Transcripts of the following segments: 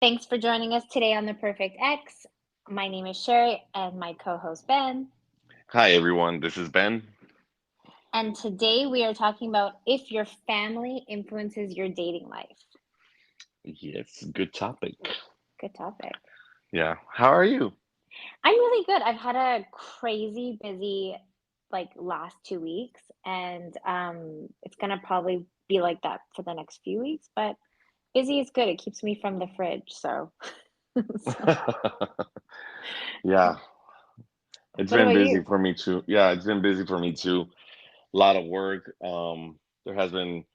Thanks for joining us today on The Perfect X. My name is Sherry and my co host Ben. Hi everyone, this is Ben. And today we are talking about if your family influences your dating life. Yes, good topic. Good topic. Yeah, how are you? I'm really good. I've had a crazy busy last 2 weeks, and it's gonna probably be like that for the next few weeks, but busy is good. It keeps me from the fridge, so, so. Yeah, it's What been about busy you? for me too. Yeah, it's been busy for me too. A lot of work. There has been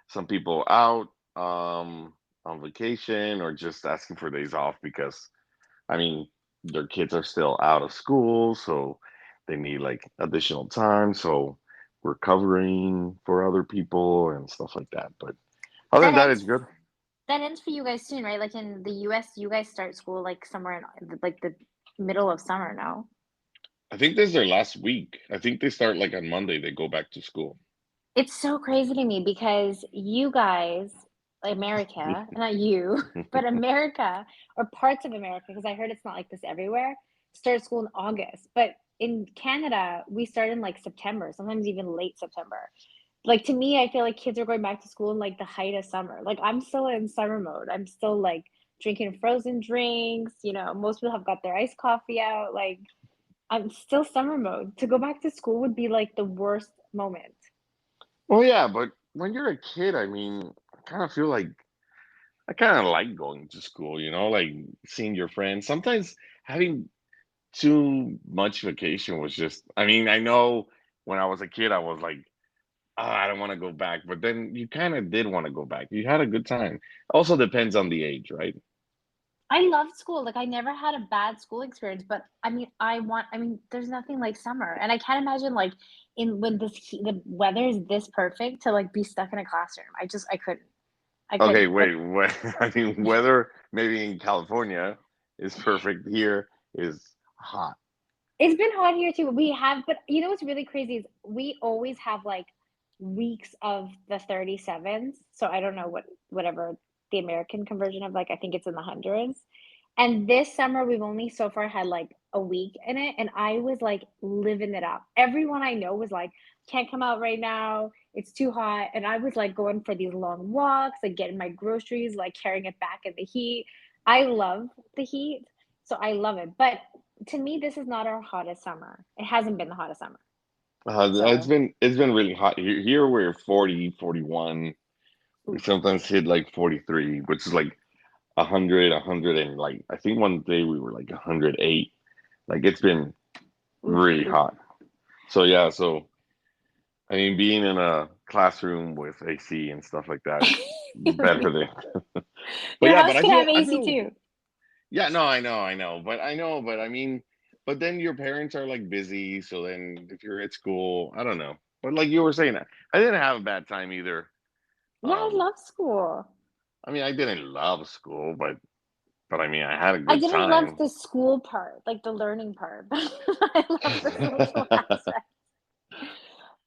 some people out on vacation or just asking for days off because I mean their kids are still out of school, so they need like additional time. So we're covering for other people and stuff like that. But other That than that, it's ends good. That ends for you guys soon, right? Like in the US, you guys start school like somewhere in like the middle of summer, no? I think this is their last week. I think they start like on Monday, they go back to school. It's so crazy to me because you guys, like America, not you, but America or parts of America, because I heard it's not like this everywhere, start school in August. But in Canada, we start in like September, sometimes even late September. Like to me, I feel like kids are going back to school in like the height of summer. Like I'm still in summer mode. I'm still like drinking frozen drinks. Most people have got their iced coffee out. Like I'm still summer mode. To go back to school would be like the worst moment. Well, yeah, but when you're a kid, I mean, I kind of feel like I kind of like going to school, like seeing your friends. Sometimes having too much vacation was just, I mean, I know when I was a kid, I was like, oh, I don't want to go back. But then you kind of did want to go back. You had a good time. Also depends on the age, right? I loved school. Like I never had a bad school experience, but I mean, there's nothing like summer. And I can't imagine like in when the weather is this perfect to like be stuck in a classroom. I couldn't. I Okay, couldn't. But wait, what? I mean, weather maybe in California is perfect. Here is hot. it's been hot here too. But you know what's really crazy is we always have like weeks of the 37s. So I don't know whatever the American conversion of like I think it's in the hundreds. And this summer we've only so far had like a week in it, and I was like living it up. Everyone I know was like, can't come out right now. It's too hot. And I was like going for these long walks, like getting my groceries, like carrying it back in the heat. I love the heat. So I love it. But to me, this is not our hottest summer. It hasn't been the hottest summer. It's So, been really hot here. We're 40, 41. We oof. sometimes hit like 43, which is like 100, 100 and like I think one day we were like 108. Like it's been Oof, really oof. hot. So yeah, so I mean being in a classroom with AC and stuff like that is better than but Your yeah, house but could have I AC feel too. yeah, no, but I mean but then your parents are like busy, so then if you're at school, I don't know. But like you were saying, I didn't have a bad time either. Yeah, I Um love school. I mean I didn't love school, but I mean I had a I good didn't love time. the school part, like the learning part, but I love the social aspect.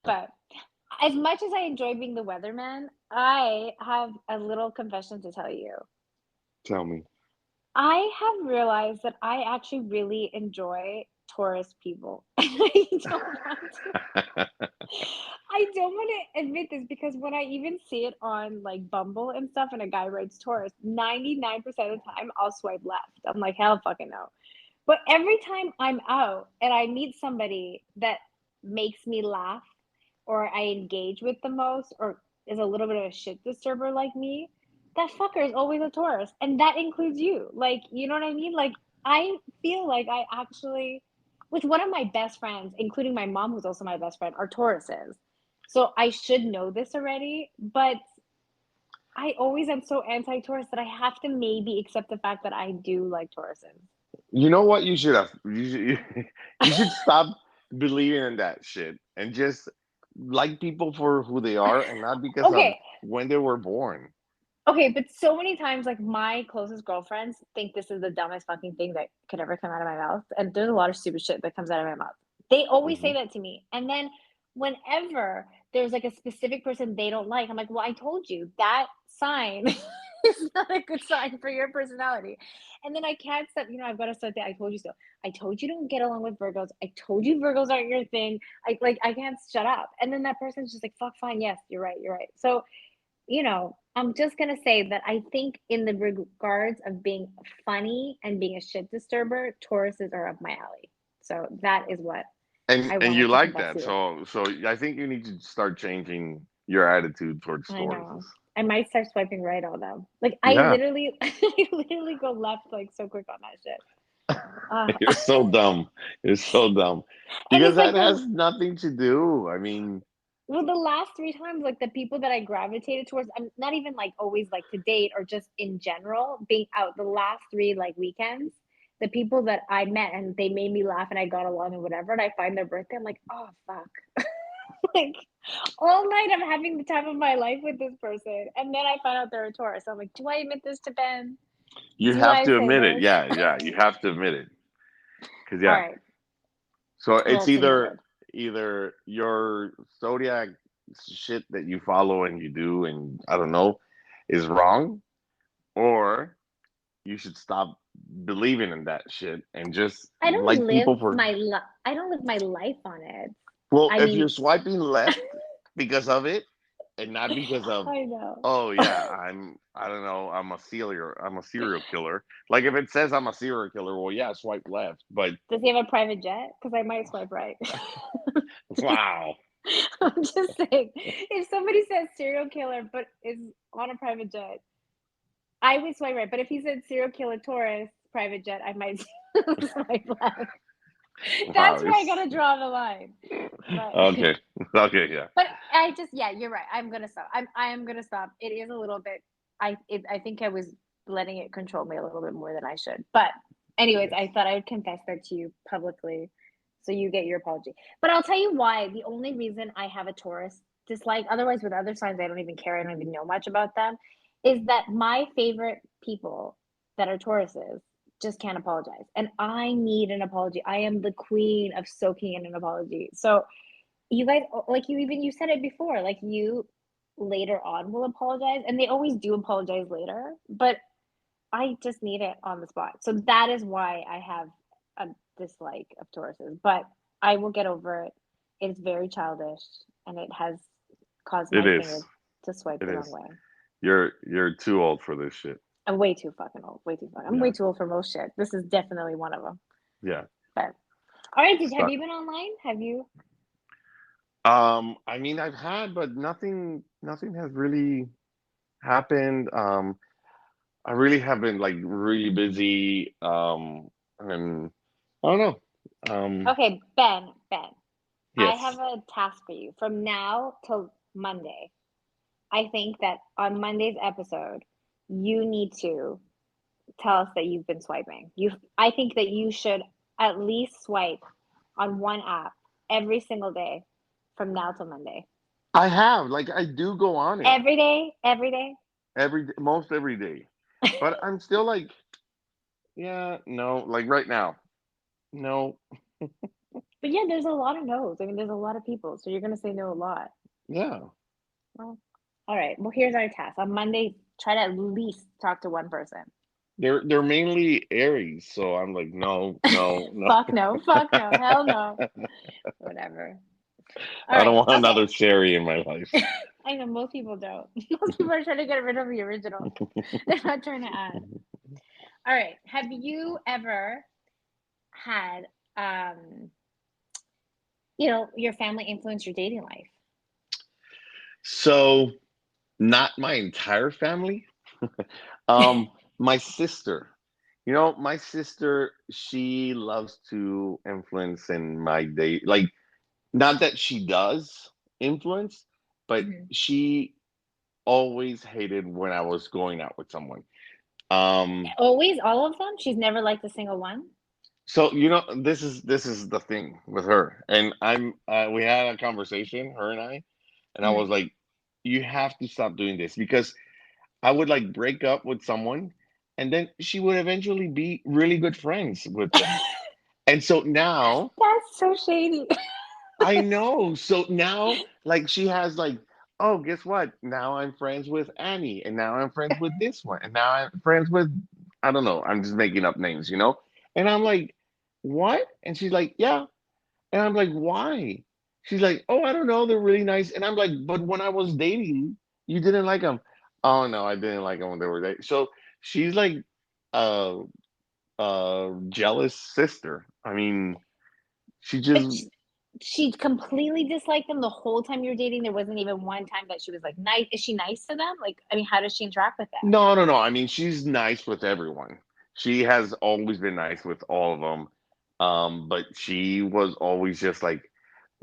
But as much as I enjoy being the weatherman, I have a little confession to tell you. Tell me. I have realized that I actually really enjoy tourist people. I don't want to I don't want to admit this because when I even see it on like Bumble and stuff and a guy writes tourist, 99% of the time I'll swipe left. I'm like, hell fucking no. But every time I'm out and I meet somebody that makes me laugh or I engage with the most or is a little bit of a shit disturber like me, that fucker is always a tourist. And that includes you. Like, you know what I mean? Like, I feel like I actually, with one of my best friends, including my mom, who's also my best friend, are Tauruses. So I should know this already, but I always am so anti-Taurus that I have to maybe accept the fact that I do like Tauruses. You know what you should have you should stop believing in that shit and just like people for who they are and not because of Okay, when they were born. okay, but so many times, like my closest girlfriends think this is the dumbest fucking thing that could ever come out of my mouth, and there's a lot of stupid shit that comes out of my mouth. They always Hmm. say that to me, and then whenever there's like a specific person they don't like, I'm like, well, I told you that sign It's not a good sign for your personality. And then I can't stop, I've got to start that. I told you so. I told you don't get along with Virgos. I told you Virgos aren't your thing. I can't shut up. And then that person's just like, fuck, fine. Yes, you're right. You're right. So, I'm just gonna say that I think in the regards of being funny and being a shit disturber, Tauruses are up my alley. So that is what I And you wanted to like confess that, to you. so I think you need to start changing your attitude towards I Tauruses. know. I might start swiping right on them. Like I Yeah, literally, I literally go left like so quick on that shit. you're Uh, so dumb. You're so dumb and because it's like that has nothing to do. I mean, the last three times, like the people that I gravitated towards, I'm not even like always like to date or just in general being out. The last three like weekends, the people that I met and they made me laugh and I got along and whatever, and I find their birthday, I'm like, oh fuck. Like all night I'm having the time of my life with this person. And then I find out they're a Taurus. I'm like, do I admit this to Ben? you Do have I to say admit it. this? Yeah, yeah, you have to admit it. Cause All yeah, right. so it's Well, it's either admitted. your zodiac shit that you follow and you do and I don't know is wrong, or you should stop believing in that shit and just like people for. I don't live my life on it. Well, I if mean, you're swiping left because of it and not because of, I know. oh yeah, I don't know, I'm a serial killer. Like if it says I'm a serial killer, well yeah, swipe left. But Does he have a private jet? Because I might swipe right. wow. I'm just saying, if somebody says serial killer but is on a private jet, I would swipe right. But if he said serial killer Taurus private jet, I might swipe left. Wow. That's where I It's gotta draw the line. But okay. Okay, yeah. but yeah, you're right. I'm gonna stop. I am gonna stop. It is a little bit. I think I was letting it control me a little bit more than I should. But anyways, I Yes. thought I would confess that to you publicly, so you get your apology. But I'll tell you why. The only reason I have a Taurus dislike, otherwise with other signs I don't even care. I don't even know much about them, is that my favorite people that are Tauruses just can't apologize, and I need an apology. I am the queen of soaking in an apology. So you guys, like you said it before, like you later on will apologize, and they always do apologize later, but I just need it on the spot. So that is why I have a dislike of Tauruses, but I will get over it. It's very childish and it has caused It my is. finger to swipe It the wrong is. way. You're too old for this shit. I'm way too fucking old. Way too fucking. I'm Yeah. way too old for most shit. This is definitely one of them. Yeah. But all right, have Stop. you been online? Have you? I mean I've had, but nothing has really happened. I really have been like really busy. And I don't know. Okay, Ben. I have Yes. a task for you from now till Monday. I think that on Monday's episode, you need to tell us that you've been swiping. I think that you should at least swipe on one app every single day from now till Monday. I have. Like I do go on it Every day. most every day. But I'm still like, yeah, no, like right now. No. But yeah, there's a lot of no's. I mean, there's a lot of people, so you're gonna say no a lot. Yeah. Well, all right. Well, here's our task. On Monday, try to at least talk to one person. They're mainly Aries, so I'm like, no, no, no. Fuck no, hell no, whatever. All I don't right, want okay. another Sherry in my life. I know most people don't. Most people are trying to get rid of the original. They're not trying to add. All right. Have you ever had, um, your family influence your dating life? So, not my entire family. Um, my sister. My sister, she loves to influence in my date. Like, not that she does influence, but Mhm. she always hated when I was going out with someone. Um, Always, all of them. She's never liked a single one. so this is the thing with her, and we had a conversation, her and I, and I was Mhm. like, you have to stop doing this because I would like break up with someone, and then she would eventually be really good friends with them. And so now That's so shady. I know. So now, like, she has like oh, guess what? Now I'm friends with Annie, and now I'm friends with this one, and now I'm friends with, I don't know, I'm just making up names, you know? And I'm like, what? And she's like, yeah. And I'm like, why? She's like, oh, I don't know, they're really nice. And I'm like, but when I was dating, you didn't like them. Oh no, I didn't like them when they were dating. So she's like a jealous sister. I mean, she But just she completely disliked them the whole time you were dating. There wasn't even one time that she was like nice. Is she nice to them? Like, I mean, how does she interact with them? no, no, no. I mean, she's nice with everyone. She has always been nice with all of them. But she was always just like,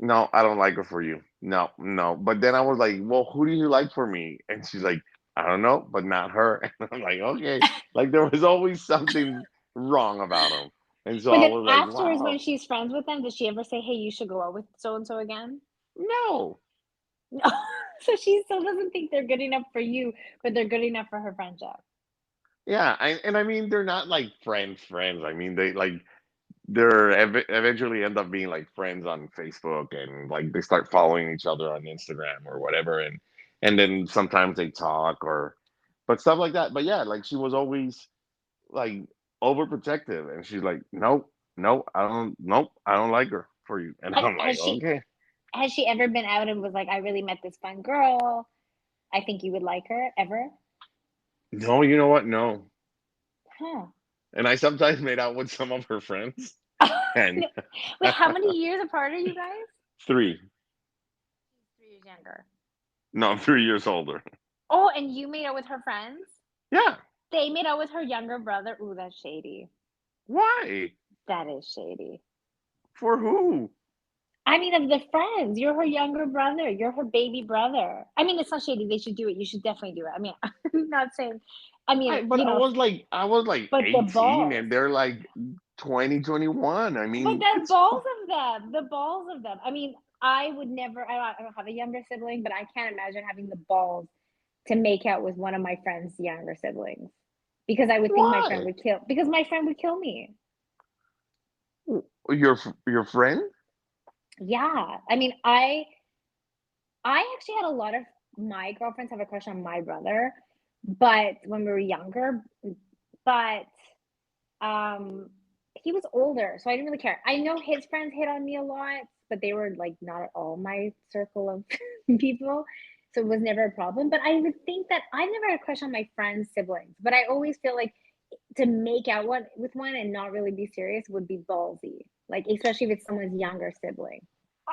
no, I don't like her for you. No, no. But then I was like, well, who do you like for me? And she's like, I don't know, but not her. And I'm like, okay. Like there was always something wrong about him. And so But I then was like, afterwards, when wow, she's friends with them, does she ever say, "Hey, you should go out with so and so again"? no. No. So she still doesn't think they're good enough for you, but they're good enough for her friendship. Yeah, and I mean they're not like friends. I mean they like eventually end up being like friends on Facebook, and like they start following each other on Instagram or whatever, and then sometimes they talk or but stuff like that. But yeah, like she was always like overprotective, and she's like, nope, nope, I don't like her for you. And I'm like, Has she okay. has she ever been out and was like, "I really met this fun girl. I think you would like her," ever? No, you know what? No. Huh. And I sometimes made out with some of her friends, and No. Wait, how many years apart are you guys? three. She's 3 years younger. No, I'm 3 years older. Oh, and you made out with her friends? Yeah. They made out with her younger brother. Ooh, that's shady. Why? That is shady. For who? I mean, of the friends, you're her younger brother. You're her baby brother. I mean, it's not shady. They should do it. You should definitely do it. I mean, I'm not saying, I mean, But I was like but the 18 balls. and they're like 20, 21. I But mean, the it's balls of them, the balls of them. I mean, I would never, I don't have a younger sibling, but I can't imagine having the balls to make out with one of my friend's younger siblings because I would think why? because my friend would kill me. Your friend? Yeah. I mean, I actually had a lot of my girlfriends have a crush on my brother, but when we were younger, but um he was older, so I didn't really care. I know his friends hit on me a lot, but they were like not at all my circle of people. So it was never a problem. But I would think that I've never had a crush on my friends' siblings, but I always feel like to make out one with one and not really be serious would be ballsy. Like especially if it's someone's younger sibling.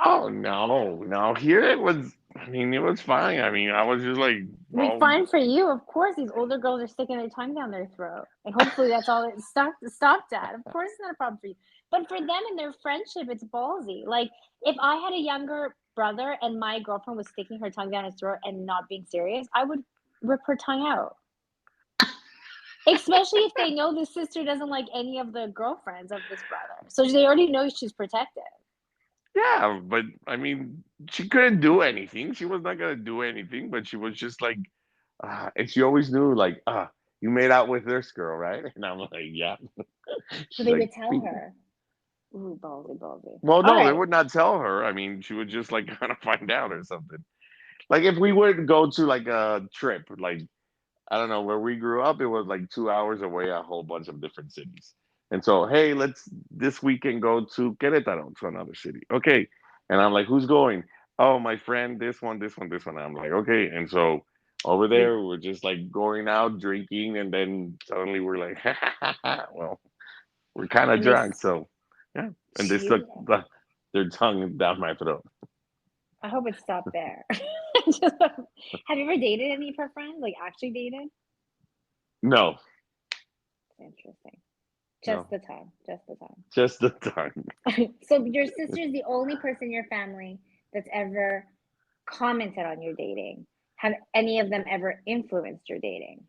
Oh no, no. Here it was. I mean, it was fine. I mean, I was just like, I mean, well, fine for you. Of course, these older girls are sticking their tongue down their throat. And hopefully that's all it stopped at. Of course, it's not a problem for you. But for them and their friendship, it's ballsy. Like, if I had a younger brother and my girlfriend was sticking her tongue down his throat and not being serious, I would rip her tongue out. Especially if they know the sister doesn't like any of the girlfriends of this brother. So they already know she's protected. yeah. But I mean, she couldn't do anything. She was not gonna do anything. But she was just like, and she always knew, like, you made out with this girl, right? And I'm like, yeah. So She's they like, would tell her. Ooh, ballsy, ballsy. well, All no, they right. would not tell her. I mean, she would just like kind of find out or something. Like if we would go to like a trip, like I don't know where we grew up, it was like 2 hours away, a whole bunch of different cities. And so, hey, let's this weekend go to Querétaro, to another city. Okay. And I'm like, who's going? Oh, my friend, this one, this one, this one. I'm like, okay. And so over You there, we're just like going out drinking, and then suddenly we're like, well, we're kind of and they drunk, so yeah. And they stuck Jesus. their tongue down my throat. I hope it stopped there. Have you ever dated any of her friends? Like actually dated? No, Interesting. Just no, the time. Just the time. just the tongue. So your sister's the only person in your family that's ever commented on your dating. Have any of them ever influenced your dating?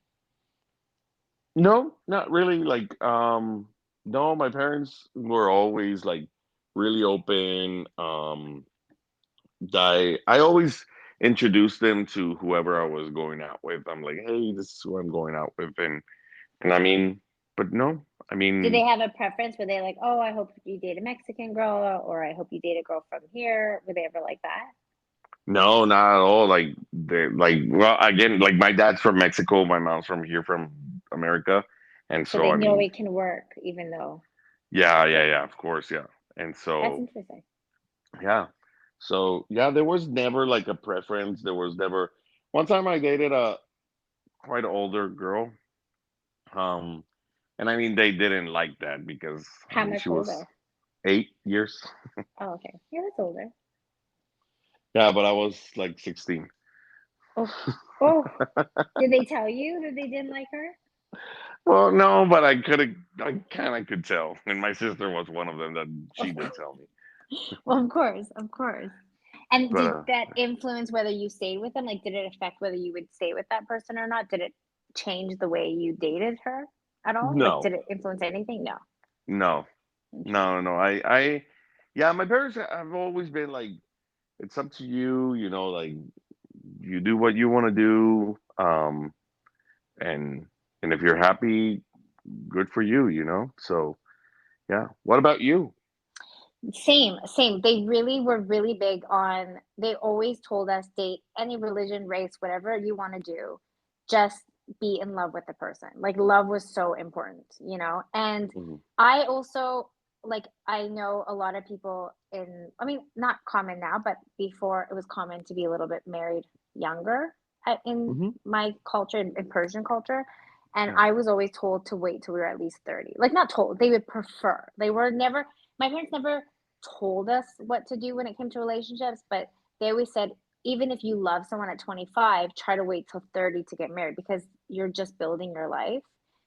No, not really. Like, no, my parents were always like really open. I always introduced them to whoever I was going out with. I'm like, hey, this is who I'm going out with, and I mean, but no, I Did they mean, have a preference? Were they like, oh, I hope you date a Mexican girl, or I hope you date a girl from here? Were they ever like that? No, not at all. Like they like well again, like my dad's from Mexico, my mom's from here from America. And So so they I know mean, it can work, even though yeah, yeah, yeah, of course, yeah. And that's so interesting. yeah. So yeah, there was never like a preference. There was never one time I dated a quite older girl. Um and I mean they didn't like that because I How mean much she was older? 8 years. Oh, okay. Yeah, that's older. Yeah, but I was like 16. Oh, oh. Did they tell you that they didn't like her? Well, no, but I kind of could tell. And my sister was one of them that she Of did tell me. Well, of course, of course. And But did that influence whether you stayed with them? Like, did it affect whether you would stay with that person or not? Did it change the way you dated her at all? Like, no, did it influence anything? No. no, no, Interesting. no. Yeah, my parents have always been like, it's up to you, like you do what you want to do. And if you're happy, good for you, So yeah. What about you? Same, same. They really were really big on, they always told us date any religion, race, whatever you want to do, just be in love with the person. Like love was so important. And Hmm. I also, like, I know a lot of people I mean, not common now, but before it was common to be a little bit married younger in Hmm. my culture, in Persian culture. And Yeah. I was always told to wait till we were at least 30. Like, not told, they would prefer. They were never, my parents never told us what to do when it came to relationships, but they always said, even if you love someone at 25, try to wait till 30 to get married because you're just building your life.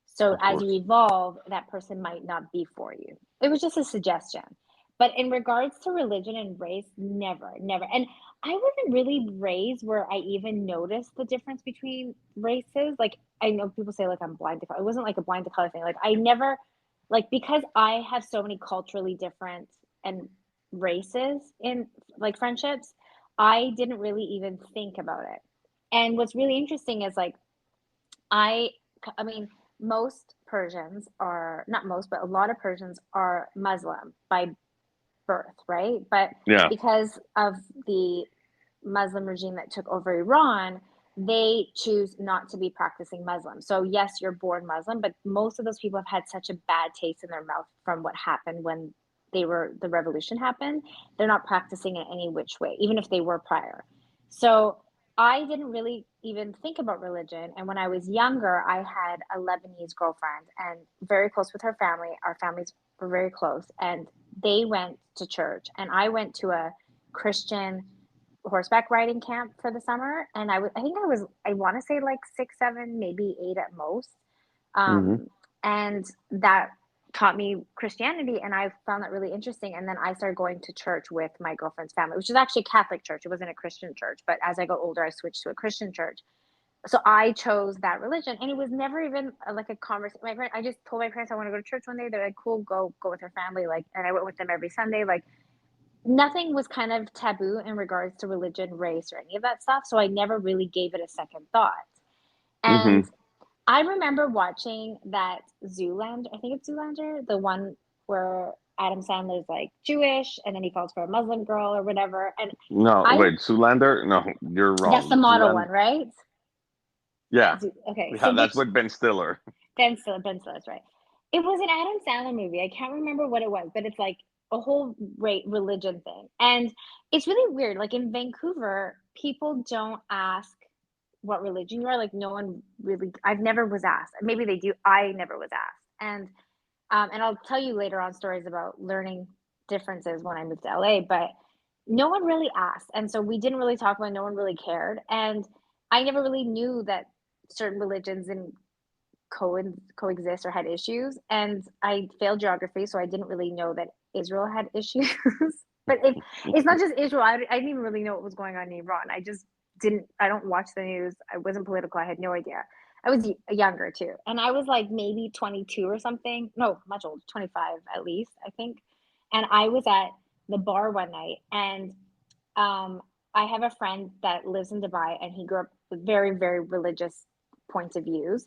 So Of as you course. evolve, that person might not be for you. It was just a suggestion. But in regards to religion and race, never, never. And I wasn't really raised where I even noticed the difference between races. Like, I know people say, like, I'm blind to color. It wasn't like a blind to color thing. Like, I never, like, because I have so many culturally different and races in, like, friendships, I didn't really even think about it. And what's really interesting is, like, I I mean, most Persians are, not most, but a lot of Persians are Muslim by birth, right? But Yeah. because of the Muslim regime that took over Iran, they choose not to be practicing Muslim. So yes, you're born Muslim, but most of those people have had such a bad taste in their mouth from what happened when the revolution happened. They're not practicing it any which way, even if they were prior. So I didn't really even think about religion. And when I was younger, I had a Lebanese girlfriend and very close with her family. Our families were very close, and they went to church, and I went to a Christian horseback riding camp for the summer, and I think I want to say like 6, 7, maybe 8 at most. Hmm. Um, and that taught me Christianity, and I found that really interesting. And then I started going to church with my girlfriend's family, which is actually a Catholic church. It wasn't a Christian church, but as I got older, I switched to a Christian church. So I chose that religion, and it was never even like a conversation. I just told my parents I want to go to church one day. They're like, "Cool, go with her family." Like, and I went with them every Sunday. Like, nothing was kind of taboo in regards to religion, race, or any of that stuff. So I never really gave it a second thought. And Hmm. I remember watching that Zoolander, I think it's Zoolander, the one where Adam Sandler's like Jewish and then he falls for a Muslim girl or whatever. And No, I, wait, Zoolander? No, you're that's the wrong. model one, Zoolander. right? Yeah. Okay, Yeah, so that's which, with Ben Stiller. Ben Stiller's right. It was an Adam Sandler movie. I can't remember what it was, but it's like a whole religion thing. And it's really weird. Like in Vancouver, people don't ask what religion you are. Like no one really, I've never was asked. Maybe they do. I never was asked. And I'll tell you later on stories about learning differences when I moved to LA, but no one really asked. And so we didn't really talk about it, no one really cared. And I never really knew that certain religions and coexist or had issues. And I failed geography, so I didn't really know that Israel had issues. But it's not just Israel. I didn't even really know what was going on in Iran. I just didn't. I don't watch the news. I wasn't political. I had no idea. I was younger too, and I was like maybe 22 or something. No, much older, 25 at least, I think. And I was at the bar one night, and um, I have a friend that lives in Dubai, and he grew up with very, very religious points of views.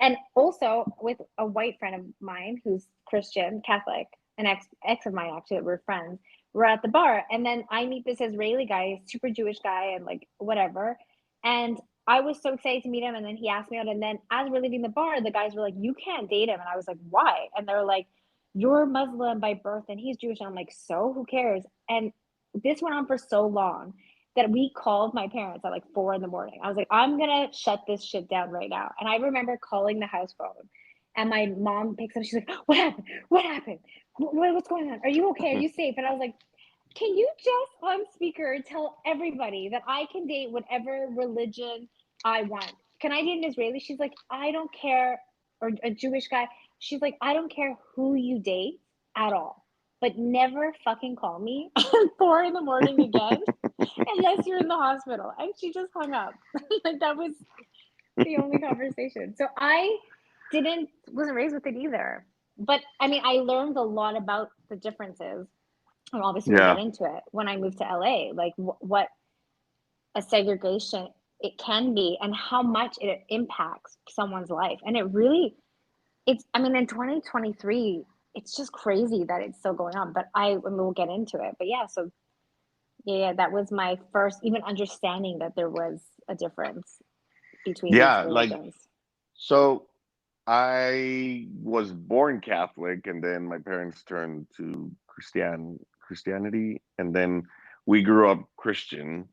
And also with a white friend of mine who's Christian, Catholic, an ex of mine actually, that we're friends. we're at the bar, and then I meet this Israeli guy, super Jewish guy, and like whatever. And I was so excited to meet him, and then he asked me out. And then as we're leaving the bar, the guys were like, "You can't date him," and I was like, "Why?" And they're like, "You're Muslim by birth, and he's Jewish." And I'm like, "So who cares?" And this went on for so long that we called my parents at like 4 in the morning. I was like, "I'm gonna shut this shit down right now." And I remember calling the house phone, and my mom picks up. She's like, "What happened? What happened? What's going on? Are you okay? Are you safe?" And I was like, "Can you just on speaker tell everybody that I can date whatever religion I want? Can I date an Israeli?" She's like, "I don't care." Or a Jewish guy. She's like, "I don't care who you date at all, but never fucking call me at 4 in the morning again unless you're in the hospital." And she just hung up. Like that was the only conversation. So I didn't wasn't raised with it either. But I mean, I learned a lot about the differences, and obviously we'll get Yeah. into it when I moved to LA, like what a segregation it can be and how much it impacts someone's life. And it really, it's, I mean, in 2023, it's just crazy that it's still going on. But mean, we'll get into it. But yeah, so yeah, that was my first even understanding that there was a difference between these Yeah, like, religions. so I was born Catholic, and then my parents turned to Christianity, and then we grew up Christian.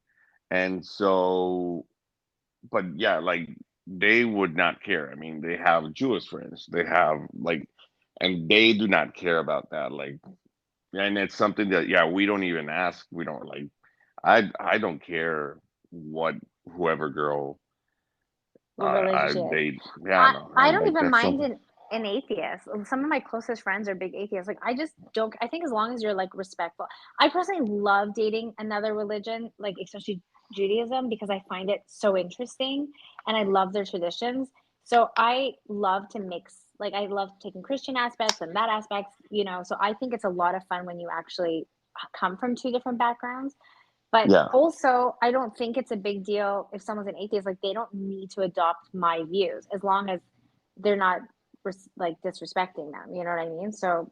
And so, but yeah, like, they would not care. I mean, they have Jewish friends. They have like, and they do not care about that. Like, and it's something that, yeah, we don't even ask. We don't like. I don't care what whoever girl Your I relationship. date. Yeah, I no, I I'm don't like, even that's mind something. an atheist. Some of my closest friends are big atheists. Like I just don't. I think as long as you're like respectful. I personally love dating another religion, like especially Judaism, because I find it so interesting and I love their traditions. So I love to mix. Like I love taking Christian aspects and that aspects. So I think it's a lot of fun when you actually come from two different backgrounds. But Yeah. also, I don't think it's a big deal if someone's an atheist. Like, they don't need to adopt my views as long as they're not like disrespecting them. You know what I mean? So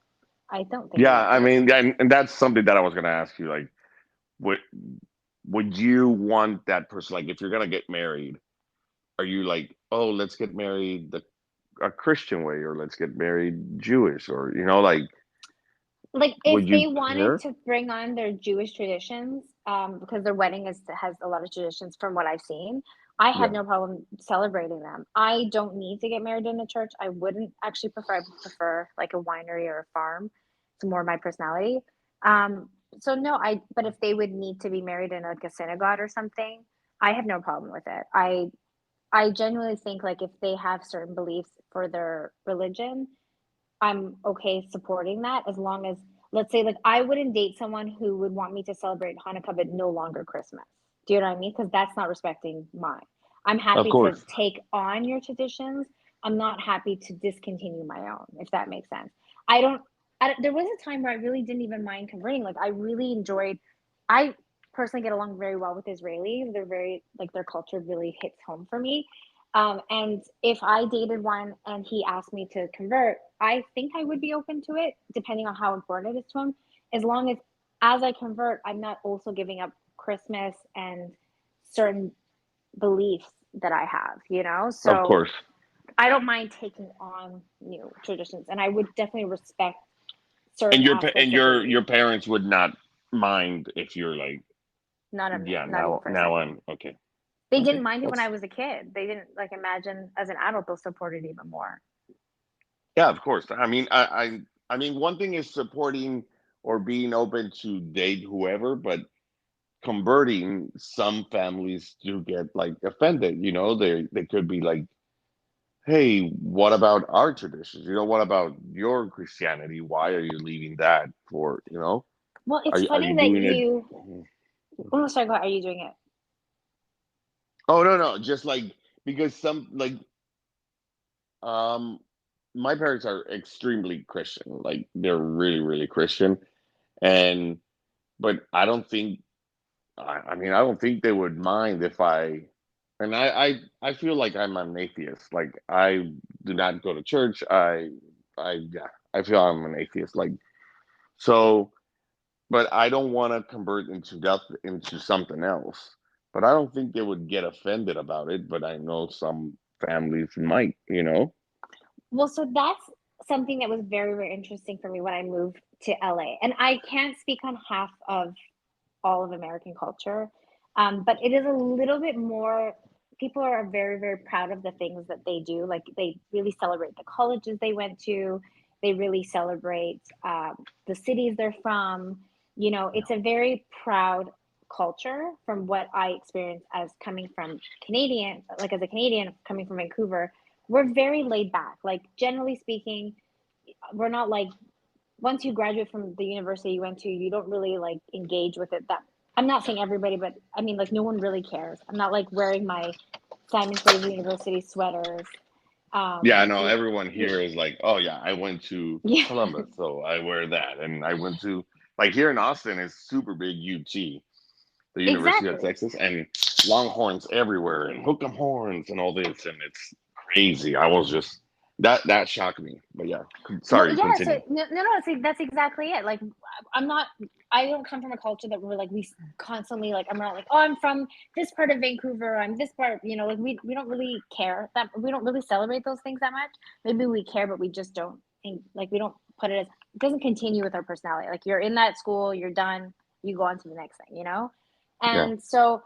I don't think Yeah, that I there's mean, and that's something that I was gonna ask you. Like, would would you want that person? Like, if you're gonna get married, are you like, oh, let's get married a Christian way, or let's get married Jewish, or like, like would if you they wanted care? to bring on their Jewish traditions, because their wedding has a lot of traditions from what I've seen. I have Yeah. no problem celebrating them. I don't need to get married in a church. I wouldn't actually prefer. I prefer like a winery or a farm. It's more my personality. So no, but if they would need to be married in like a synagogue or something, I have no problem with it. I genuinely think like if they have certain beliefs for their religion, I'm okay supporting that as long as, let's say, like I wouldn't date someone who would want me to celebrate Hanukkah but no longer Christmas. Do you know what I mean? Because that's not respecting mine. I'm Of happy to course. take on your traditions. I'm not happy to discontinue my own, if that makes sense. I don't. There was a time where I really didn't even mind converting. Like I really enjoyed. I personally get along very well with Israelis. They're very like their culture really hits home for me. And if I dated one and he asked me to convert, I think I would be open to it, depending on how important it is to him. As long as I convert, I'm not also giving up Christmas and certain beliefs that I have. Of So course. I don't mind taking on new traditions, and I would definitely respect certain And aspects of belief. your parents would not mind if you're like, None of it, yeah, not even now for a second. I'm okay. They didn't Okay. mind it when I That's was a kid. They didn't like imagine as an adult they'll support it even more. Yeah, of course. I mean, I mean, one thing is supporting or being open to date whoever, but converting, some families do get like offended. They could be like, "Hey, what about our traditions? What about your Christianity? Why are you leaving that for? Well, Are it's are funny you that doing it?" you. Oh, sorry. Go ahead. Are you doing it? Oh, no, no, just like, because some, like, um my parents are extremely Christian. Like, they're really, really Christian. And but I mean, I don't think they would mind if and I feel like I'm an atheist. Like, I do not go to church. Yeah, I feel I'm an atheist. Like, so but I don't want to convert into something else. But I don't think they would get offended about it. But I know some families might, you know. Well, so that's something that was very, very interesting for me when I moved to LA. And I can't speak on half of all of American culture, but it is a little bit more. People are very, very proud of the things that they do. Like they really celebrate the colleges they went to. They really celebrate the cities they're from. You know, Yeah. it's a very proud culture from what I experienced as coming from Canadian, like as a Canadian coming from Vancouver. We're very laid back. Like generally speaking, we're not like once you graduate from the university you went to, you don't really like engage with it that I'm not saying everybody, but I mean like no one really cares. I'm not like wearing my Simon Fraser University sweaters. Yeah, I know You, everyone you here is like, oh yeah, I went to yeah, Columbus, so I wear that, and I went to like here in Austin is super big UT, the University of exactly. Texas, and Longhorns everywhere, and hook'em horns, and all this, and it's crazy. I was just that shocked me, but yeah, Well, sorry, yeah. So continue. no. See, that's exactly it. Like, I'm not. I don't come from a culture that we're like we constantly like. I'm not like, oh, I'm from this part of Vancouver. I'm this part. You know, like we don't really care that we don't really celebrate those things that much. Maybe we care, but we just don't think like we don't put it as it doesn't continue with our personality. Like you're in that school, you're done, you go on to the next thing. You know, Yeah, and so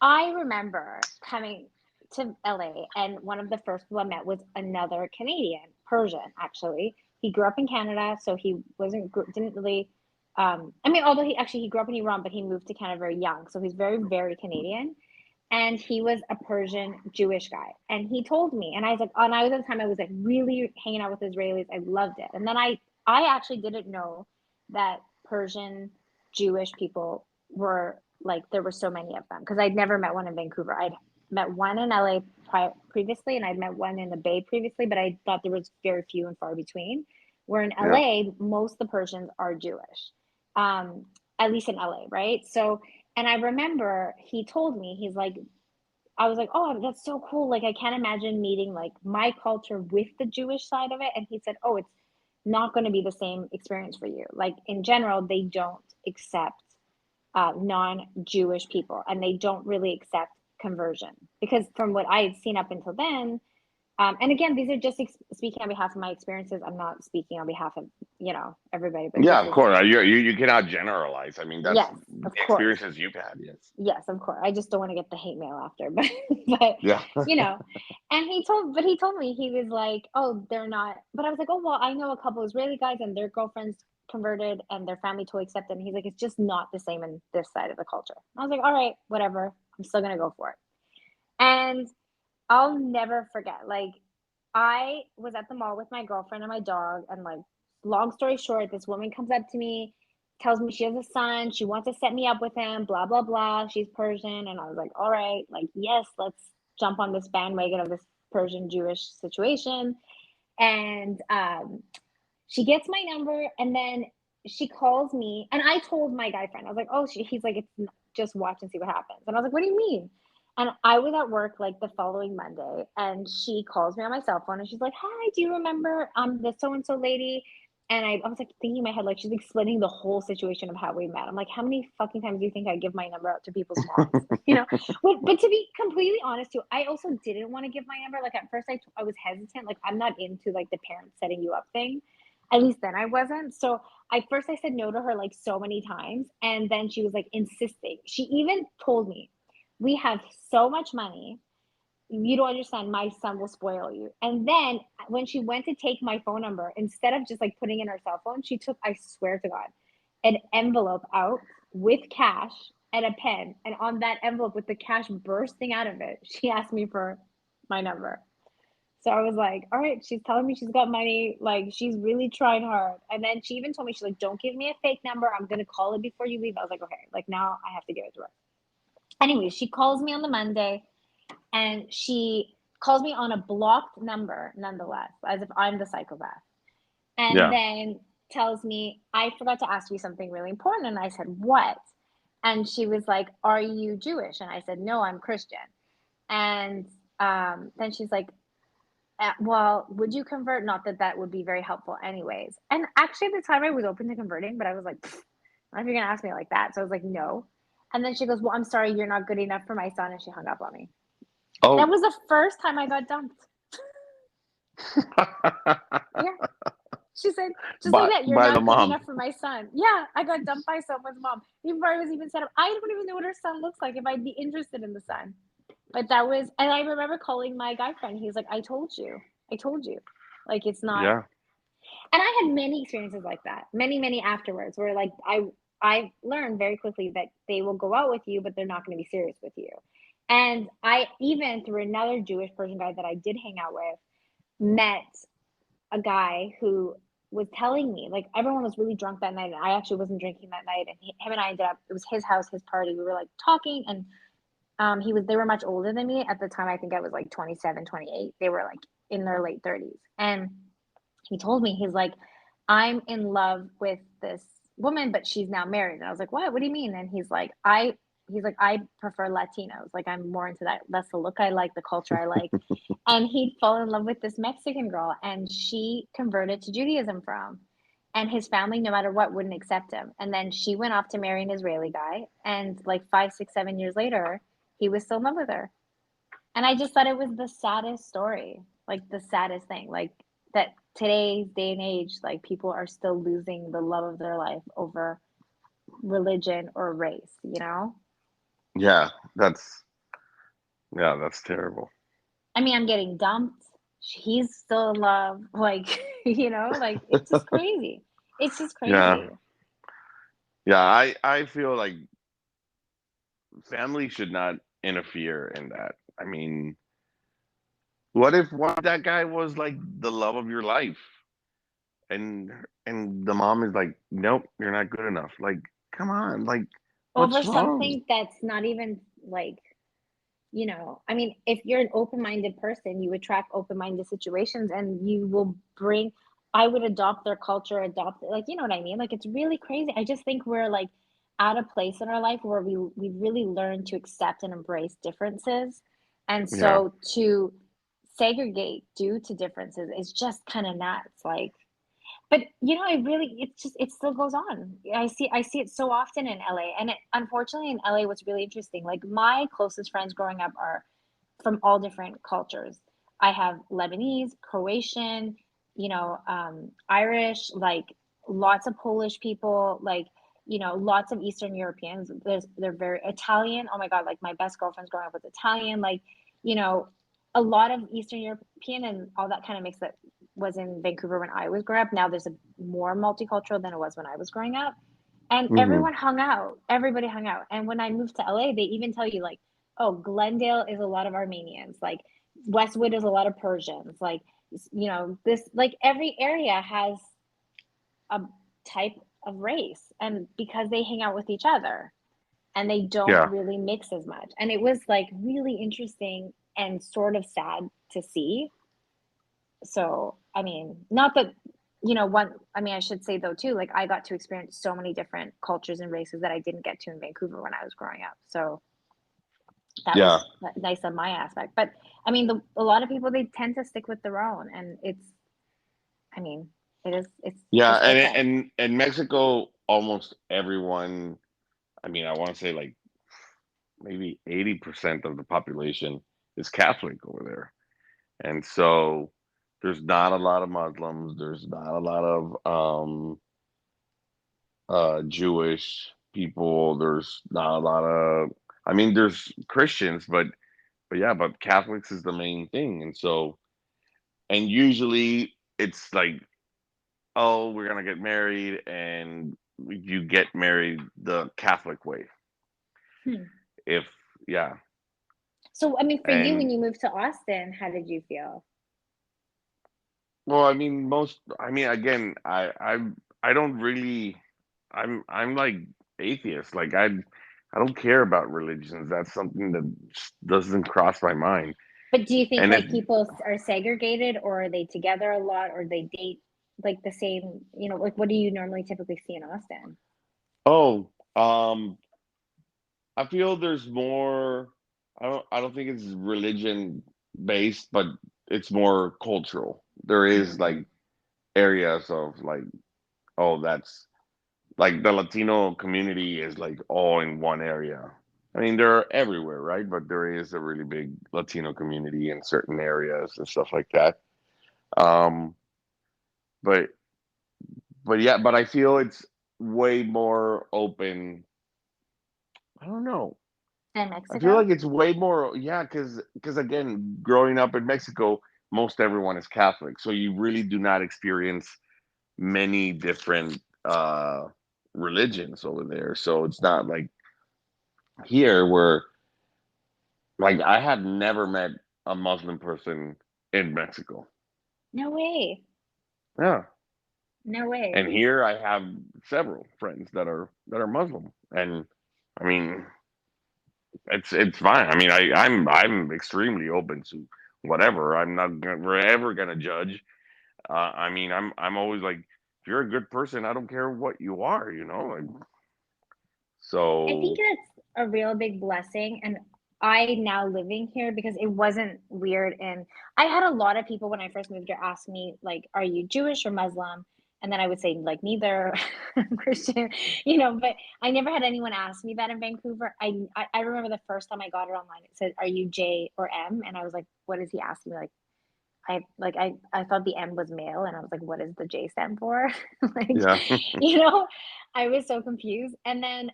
I remember coming to LA, and one of the first people I met was another Canadian, Persian actually. He grew up in Canada, so he wasn't didn't really. I mean, although he grew up in Iran, but he moved to Canada very young, so he's very very Canadian. And he was a Persian Jewish guy, and he told me, and I was like, and I was at the time I was like really hanging out with Israelis. I loved it, and then I actually didn't know that Persian Jewish people were like there were so many of them because I'd never met one in Vancouver. I'd met one in LA previously, and I'd met one in the Bay previously, but I thought there was very few and far between. Where in yeah, LA, most of the Persians are Jewish, um, at least in LA, right? So, and I remember he told me, he's like, I was like, oh, that's so cool. Like, I can't imagine meeting like my culture with the Jewish side of it. And he said, oh, it's not going to be the same experience for you. Like, in general, they don't accept non-Jewish people, and they don't really accept conversion because from what I had seen up until then, and again, these are just speaking on behalf of my experiences. I'm not speaking on behalf of everybody, but yeah. this Of is course, you cannot generalize. I mean, that's yes, the of course. experiences you've had. Yes. Yes, of course. I just don't want to get the hate mail after, but Yeah. you know, and he told me he was like, oh, they're not. But I was like, oh well, I know a couple Israeli guys and their girlfriends converted and their family totally accepted. And he's like, it's just not the same in this side of the culture. I was like, all right, whatever. I'm still gonna go for it. And I'll never forget. Like, I was at the mall with my girlfriend and my dog, and like, long story short, this woman comes up to me, tells me she has a son, she wants to set me up with him, blah blah blah. She's Persian, and I was like, all right, like, yes, let's jump on this bandwagon of this Persian Jewish situation. And she gets my number, and then she calls me, and I told my guy friend, I was like, oh, he's like, it's just watch and see what happens. And I was like, what do you mean? And I was at work like the following Monday, and she calls me on my cell phone, and she's like, hi, do you remember the so and so lady? And I was like thinking in my head, like she's explaining the whole situation of how we met. I'm like, how many fucking times do you think I give my number out to people's moms? But to be completely honest, too, I also didn't want to give my number. Like at first, I was hesitant. Like I'm not into like the parents setting you up thing. At least then I wasn't. So I first I said no to her like so many times, and then she was like insisting. She even told me, "We have so much money, you don't understand. My son will spoil you." And then when she went to take my phone number, instead of just like putting in her cell phone, she took, I swear to God, an envelope out with cash and a pen. And on that envelope with the cash bursting out of it, she asked me for my number. So I was like, all right, she's telling me she's got money. Like, she's really trying hard. And then she even told me, she's like, don't give me a fake number. I'm going to call it before you leave. I was like, okay, like now I have to give it to her. Anyway, she calls me on the Monday, and she calls me on a blocked number, nonetheless, as if I'm the psychopath. And Yeah. then tells me, I forgot to ask you something really important. And I said, what? And she was like, are you Jewish? And I said, no, I'm Christian. And then she's like, well, would you convert? Not that that would be very helpful, anyways. And actually, at the time, I was open to converting, but I was like, I don't know if you're gonna ask me like that. So I was like, no. And then she goes, well, I'm sorry, you're not good enough for my son. And she hung up on me. That Oh. was the first time I got dumped. Yeah. She said, just like that, you're By the not good mom. enough for my son. Yeah, I got dumped by someone's mom before I was even set up. I don't even know what her son looks like if I'd be interested in the son. But that was, and I remember calling my guy friend. He's like, I told you. I told you. Like, it's not. Yeah. And I had many experiences like that, many, many afterwards, where like I learned very quickly that they will go out with you, but they're not going to be serious with you. And I even through another Jewish Persian guy that I did hang out with met a guy who was telling me like everyone was really drunk that night and I actually wasn't drinking that night and him and I ended up it was his house, his party. We were like talking and he was they were much older than me at the time. I think I was like 27, 28. They were like in their late 30s. And he told me he's like I'm in love with this woman but she's now married. And I was like, what do you mean? And he's like I prefer Latinos, like I'm more into that, that's the look I like, the culture I like. And he'd fall in love with this Mexican girl and she converted to Judaism from. And his family, no matter what, wouldn't accept him. And then she went off to marry an Israeli guy. And like 5, 6, 7 years later, he was still in love with her. And I just thought it was the saddest story, like the saddest thing, like that today's day and age, like people are still losing the love of their life over religion or race, you know? Yeah. That's yeah. That's terrible. I mean, I'm getting dumped. He's still in love. Like, you know, like it's just crazy. It's just Yeah. crazy. Yeah. I feel like family should not interfere in that. I mean, what if that guy was like the love of your life, and the mom is like, nope, you're not good enough. Like, come on, like, Over what's wrong? something that's not even like, you know, I mean, if you're an open-minded person, you attract open-minded situations and you will bring, I would adopt their culture, adopt, like, you know what I mean? Like, it's really crazy. I just think we're like at a place in our life where we really learn to accept and embrace differences. And Yeah. so to segregate due to differences is just kind of nuts. Like, but you know, it really it's just it still goes on. I see it so often in LA. And unfortunately in LA what's really interesting, like my closest friends growing up are from all different cultures. I have Lebanese, Croatian, you know, Irish, like lots of Polish people, like you know, lots of Eastern Europeans. They're very Italian. Oh my God, like my best girlfriend's growing up with Italian, like you know, a lot of Eastern European and all that kind of mix that was in Vancouver when I was growing up. Now there's a more multicultural than it was when I was growing up. And Hmm. everyone hung out. Everybody hung out. And when I moved to LA, they even tell you like, oh, Glendale is a lot of Armenians. Like Westwood is a lot of Persians. Like you know, this like every area has a type of race and because they hang out with each other and they don't Yeah. really mix as much. And it was like really interesting and sort of sad to see. So, I mean, not that, you know, one, I mean, I should say though, too, like I got to experience so many different cultures and races that I didn't get to in Vancouver when I was growing up. So that Yeah. was nice on my aspect. But I mean, a lot of people, they tend to stick with their own. And it's, I mean, Yeah. it's different. And Mexico, almost everyone. I mean, I want to say like maybe 80% of the population is Catholic over there, and so there's not a lot of Muslims. There's not a lot of Jewish people. There's not a lot of. I mean, there's Christians, but yeah, but Catholics is the main thing, and so and usually it's like, oh, we're gonna get married, and you get married the Catholic way. Hmm. If yeah, So, I mean, for you, when and you moved to Austin, how did you feel? well, I mean, most. I mean, again, I don't really. I'm like atheist. Like I don't care about religions. That's something that just doesn't cross my mind. But do you think And if like people are segregated or are they together a lot or they date like the same, you know, like what do you normally typically see in Austin? oh, I feel there's more. I don't think it's religion based, but it's more cultural. There is Hmm. like areas of like, oh, that's like the Latino community is like all in one area. I mean, they're everywhere, right? But there is a really big Latino community in certain areas and stuff like that. Um, but but yeah, but I feel it's way more open. I don't know. In I feel Mexico? like it's way more, yeah, because again, growing up in Mexico, most everyone is Catholic, so you really do not experience many different religions over there. So it's not like here where like I had never met a Muslim person in Mexico. No way. Yeah. No way. And here I have several friends that are Muslim. And I mean, it's fine. I mean, I'm extremely open to whatever. I'm not ever gonna judge. I mean, I'm always like, if you're a good person, I don't care what you are, you know. Like, I think so that's a real big blessing. And I now living here because it wasn't weird. And I had a lot of people when I first moved here ask me, like, are you Jewish or Muslim? And then I would say, like, neither. I'm Christian, but I never had anyone ask me that in Vancouver. I remember the first time I got it online, it said, are you J or M? And I was like, what is he asking me? I thought the M was male and I was like, what does the J stand for? Like, yeah, you know, I was so confused. And then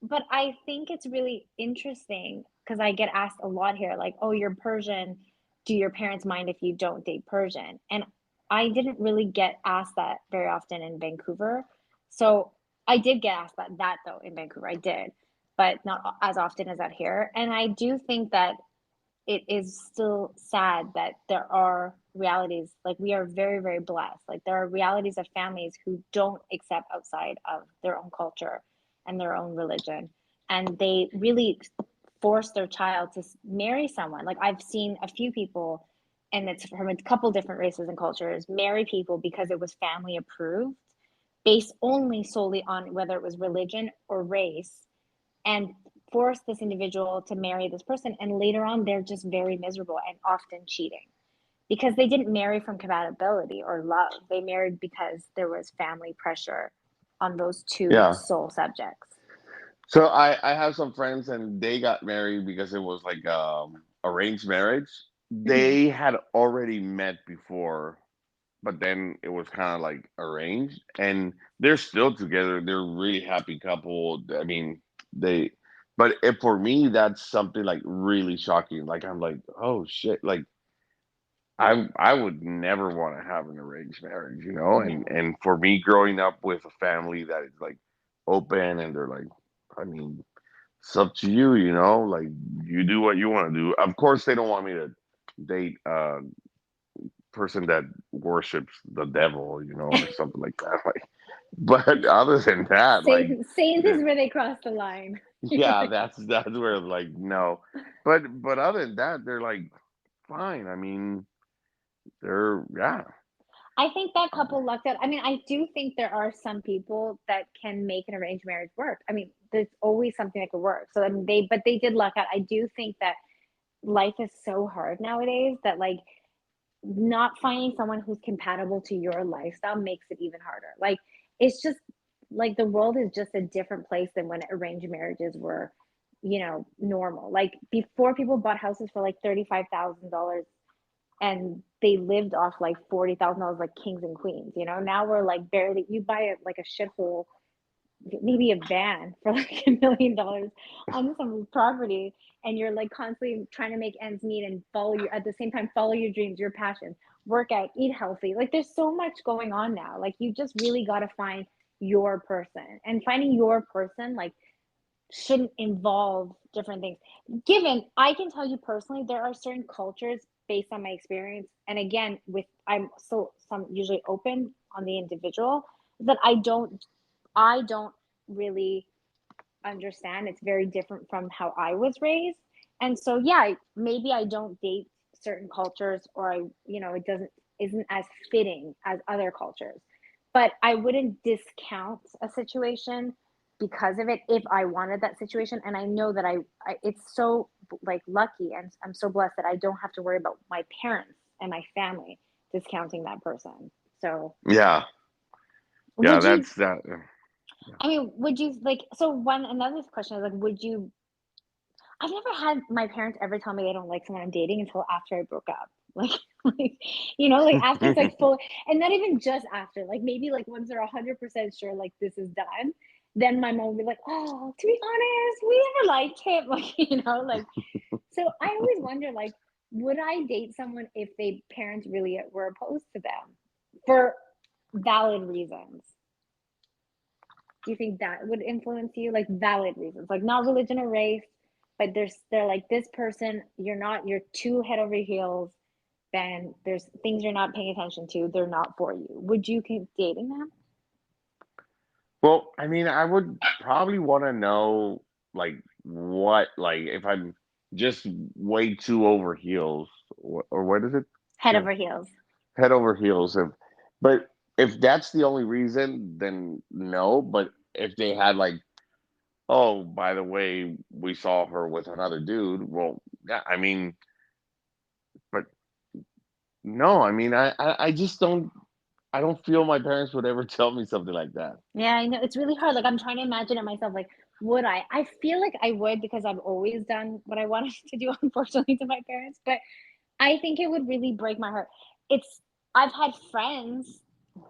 but I think it's really interesting because I get asked a lot here, like, oh, you're Persian. Do your parents mind if you don't date Persian? And I didn't really get asked that very often in Vancouver. So I did get asked that though in Vancouver. I did, but not as often as out here. And I do think that it is still sad that there are realities like we are very, very blessed. Like there are realities of families who don't accept outside of their own culture and their own religion. And they really force their child to marry someone. Like I've seen a few people, and it's from a couple different races and cultures, marry people because it was family approved, based only solely on whether it was religion or race, and force this individual to marry this person. And later on, they're just very miserable and often cheating because they didn't marry from compatibility or love. They married because there was family pressure on those two yeah. sole subjects. So I have some friends and they got married because it was like arranged marriage. Mm-hmm. They had already met before, but then it was kind of like arranged, and they're still together. They're a really happy couple. I mean, they, but if for me, that's something like really shocking. Like I'm like, oh shit, like I would never want to have an arranged marriage, you know. No. And for me, growing up with a family that is like open and they're like, I mean, it's up to you, you know. Like you do what you want to do. Of course, they don't want me to date a person that worships the devil, you know, or something like that. Like, but other than that, like, Satan the, is where they cross the line. yeah, that's where like no, but other than that, they're like fine. I mean, they're yeah. I think that couple lucked out. I mean, I do think there are some people that can make an arranged marriage work. I mean, there's always something that could work. So I mean, but they did luck out. I do think that life is so hard nowadays that like not finding someone who's compatible to your lifestyle makes it even harder. Like it's just like the world is just a different place than when arranged marriages were, normal. Like before people bought houses for like $35,000 and they lived off like $40,000 like kings and queens. Now we're like barely you buy it like a shithole, maybe a van for like $1 million on some property, and you're like constantly trying to make ends meet and follow your at the same time follow your dreams, your passion, work out, eat healthy. Like there's so much going on now. Like you just really got to find your person, and finding your person like shouldn't involve different things. Given, I can tell you personally, there are certain cultures based on my experience, and again, with I'm so some usually open on the individual, that I don't really understand. It's very different from how I was raised. And so yeah, maybe I don't date certain cultures, or it doesn't isn't as fitting as other cultures. But I wouldn't discount a situation because of it if I wanted that situation. And I know that I it's so like lucky, and I'm so blessed that I don't have to worry about my parents and my family discounting that person. So Yeah, yeah, would you that's that. Yeah. I mean, would you like so one another question is like, would you I've never had my parents ever tell me they don't like someone I'm dating until after I broke up. Like, like like after it's like full, and not even just after. Like maybe like once they're 100% sure like this is done, then my mom would be like, "Oh, to be honest, we never liked him." Like like so. I always wonder like, would I date someone if they parents really were opposed to them for valid reasons? Do you think that would influence you? Like valid reasons, like not religion or race, but they're like this person, you're too head over heels, then there's things you're not paying attention to, they're not for you. Would you keep dating them? Well, I mean, I would probably want to know like what, like if I'm just way too over heels, or what is it? Head Yeah, over heels. head over heels. But if that's the only reason, then no. But if they had like, oh, by the way, we saw her with another dude, well, yeah, I mean, but no, I mean, I just don't. I don't feel my parents would ever tell me something like that. Yeah, I know it's really hard. Like I'm trying to imagine it myself. Like, would I? I feel like I would because I've always done what I wanted to do, unfortunately, to my parents. But I think it would really break my heart. It's I've had friends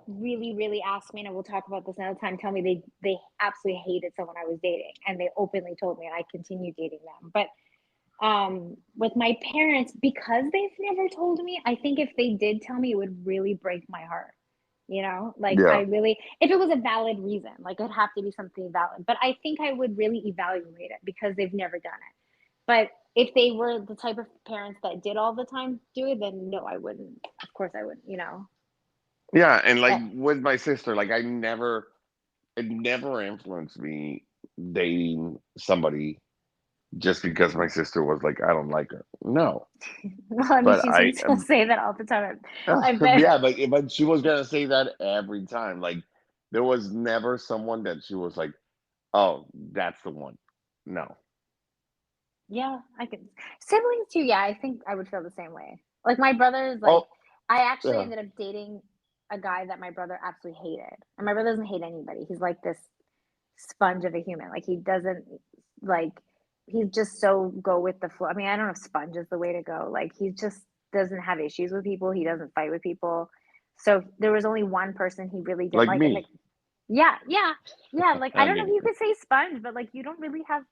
really, really ask me, and we'll talk about this another time, tell me they absolutely hated someone I was dating, and they openly told me, and I continued dating them. But with my parents, because they've never told me, I think if they did tell me, it would really break my heart. Like I Yeah, really, if it was a valid reason, like it'd have to be something valid. But I think I would really evaluate it because they've never done it. But if they were the type of parents that did all the time do it, then no, I wouldn't. Of course I wouldn't. yeah, and like But with my sister, like it never influenced me dating somebody just because my sister was like, I don't like her. No, well, I mean, but she I seems to say that all the time. I bet. yeah, but she was gonna say that every time. Like there was never someone that she was like, oh, that's the one. No. Yeah, I can. Siblings too. Yeah, I think I would feel the same way. Like my brother is like, Oh, I actually yeah. ended up dating a guy that my brother absolutely hated, and my brother doesn't hate anybody. He's like this sponge of a human. Like he doesn't like. He's just so go with the flow. I mean, I don't know if sponge is the way to go. Like he just doesn't have issues with people. He doesn't fight with people. So there was only one person he really didn't Like like, and like me. yeah, yeah, yeah. Like I I'm don't know if kidding. you could say sponge, but like you don't really have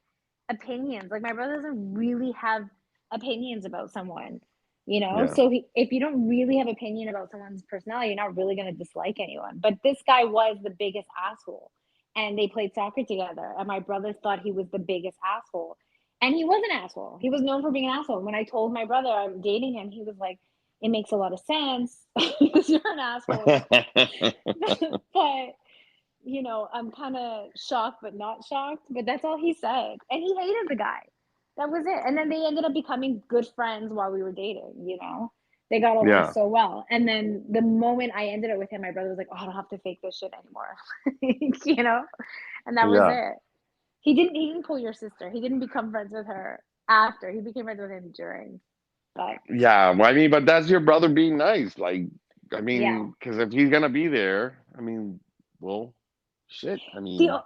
opinions. Like my brother doesn't really have opinions about someone. Yeah. So if you don't really have opinion about someone's personality, you're not really going to dislike anyone. But this guy was the biggest asshole, and they played soccer together. And my brother thought he was the biggest asshole, and he was an asshole. He was known for being an asshole. When I told my brother I'm dating him, he was like, "It makes a lot of sense because you're an asshole." But I'm kind of shocked, but not shocked. But that's all he said. And he hated the guy. That was it. And then they ended up becoming good friends while we were dating. They got along Yeah. so well. And then the moment I ended it with him, my brother was like, "Oh, I don't have to fake this shit anymore." you know? And that was Yeah. it. He didn't pull your sister. He didn't become friends with her after. He became friends with him during. But Yeah. Well, I mean, but that's your brother being nice. Like, I yeah. mean, because if he's gonna be there, I mean, well, shit. I mean, The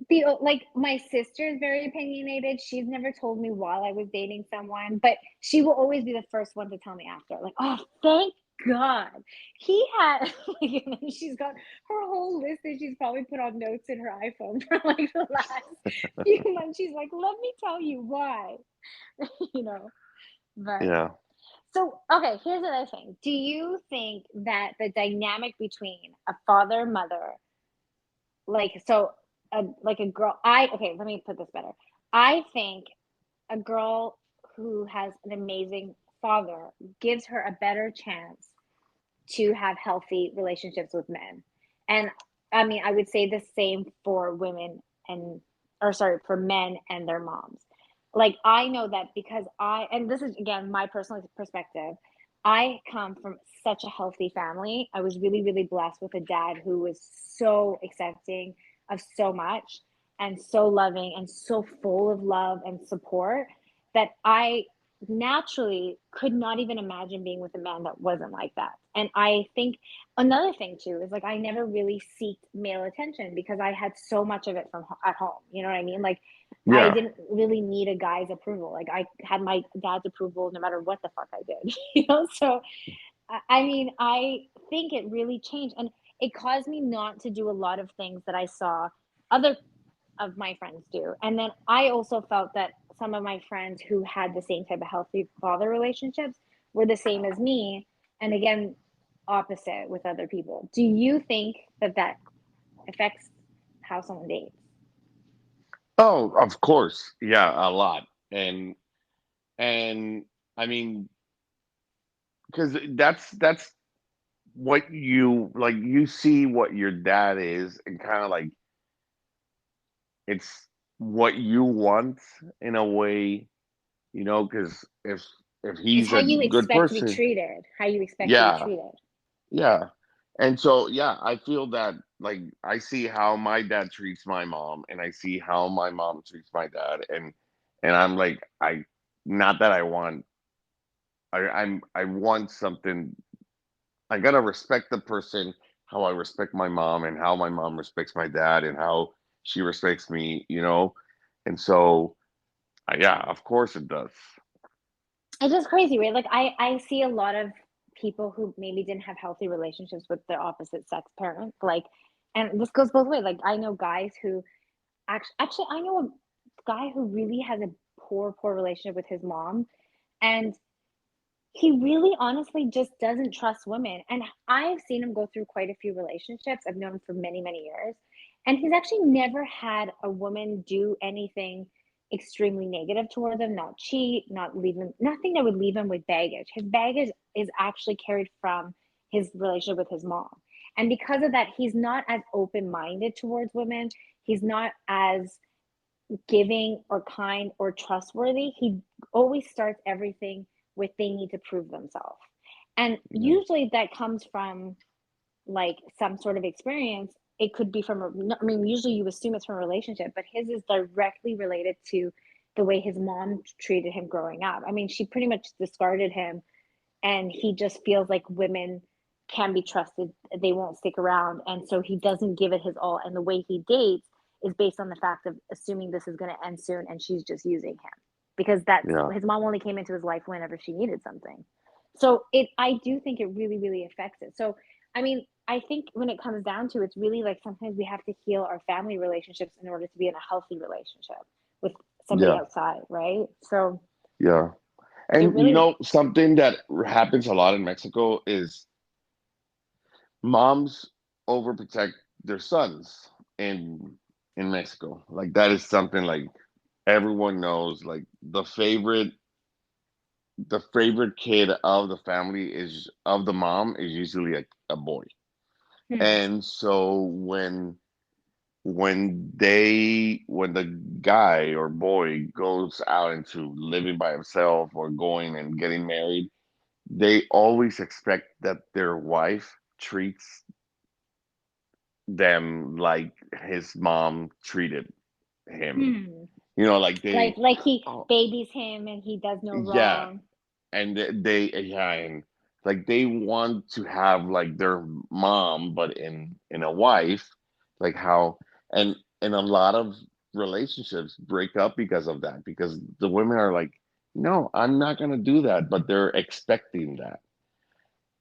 the like my sister is very opinionated. She's never told me while I was dating someone, but she will always be the first one to tell me after. Like, oh, thank God. He had like, and then she's got her whole list that she's probably put on notes in her iPhone for like the last few months. She's like, let me tell you why. you know. But yeah. so okay, here's another thing. Do you think that the dynamic between a father mother like a girl I okay, let me put this better. I think a girl who has an amazing father gives her a better chance to have healthy relationships with men. And I mean, I would say the same for women and or sorry, for men and their moms. Like I know that because and this is again my personal perspective. I come from such a healthy family. I was really, really blessed with a dad who was so accepting of so much and so loving and so full of love and support that naturally could not even imagine being with a man that wasn't like that. And I think another thing too is like I never really seeked male attention because I had so much of it from at home. You know what I mean? Like I Yeah. didn't really need a guy's approval. Like I had my dad's approval no matter what the fuck I did. You know? So I mean, I think it really changed and it caused me not to do a lot of things that I saw other of my friends do. And then I also felt that some of my friends who had the same type of healthy father relationships were the same as me. And again, opposite with other people. Do you think that that affects how someone dates? Oh, of course. Yeah, a lot. And I mean, because that's what you like. You see what your dad is, and kind of like it's what you want in a way, you know. Because if It's he's how a you good expect to be person, treated, how you expect to be yeah, treated. yeah. And so yeah, I feel that like I see how my dad treats my mom, and I see how my mom treats my dad, and I'm like not that I want I want something. I gotta respect the person how I respect my mom and how my mom respects my dad and how she respects me, you know? And so, yeah, of course it does. It's just crazy, right? Like I see a lot of people who maybe didn't have healthy relationships with their opposite sex parent. Like, and this goes both ways. Like I know guys who actually I know a guy who really has a poor relationship with his mom, and he really honestly just doesn't trust women. And I've seen him go through quite a few relationships. I've known him for many years. And he's actually never had a woman do anything extremely negative toward him, not cheat, not leave him, nothing that would leave him with baggage. His baggage is actually carried from his relationship with his mom. And because of that, he's not as open minded towards women. He's not as giving or kind or trustworthy. He always starts everything with they need to prove themselves. And Yeah. usually that comes from like some sort of experience. It could be from, I mean, usually you assume it's from a relationship, but his is directly related to the way his mom treated him growing up. I mean, she pretty much discarded him and he just feels like women can be trusted, they won't stick around, and so he doesn't give it his all, and the way he dates is based on the fact of assuming this is going to end soon and she's just using him because that's Yeah. his mom only came into his life whenever she needed something. So it I do think it really affects it. So I mean, I think when it comes down to it's really like sometimes we have to heal our family relationships in order to be in a healthy relationship with somebody Yeah. outside, right? So Yeah. it And you really know, something that happens a lot in Mexico is moms overprotect their sons in in Mexico. Like that is something like everyone knows. Like the favorite kid of the family is of the mom is usually a boy. hmm. And so when the guy or boy goes out into living by himself or going and getting married, they always expect that their wife treats them like his mom treated him. Hmm. You know, like they, Like he oh babies him and he does no yeah, wrong. and yeah, and like they want to have like their mom, but in a wife, like how and a lot of relationships break up because of that because the women are like, no, I'm not gonna do that, but they're expecting that.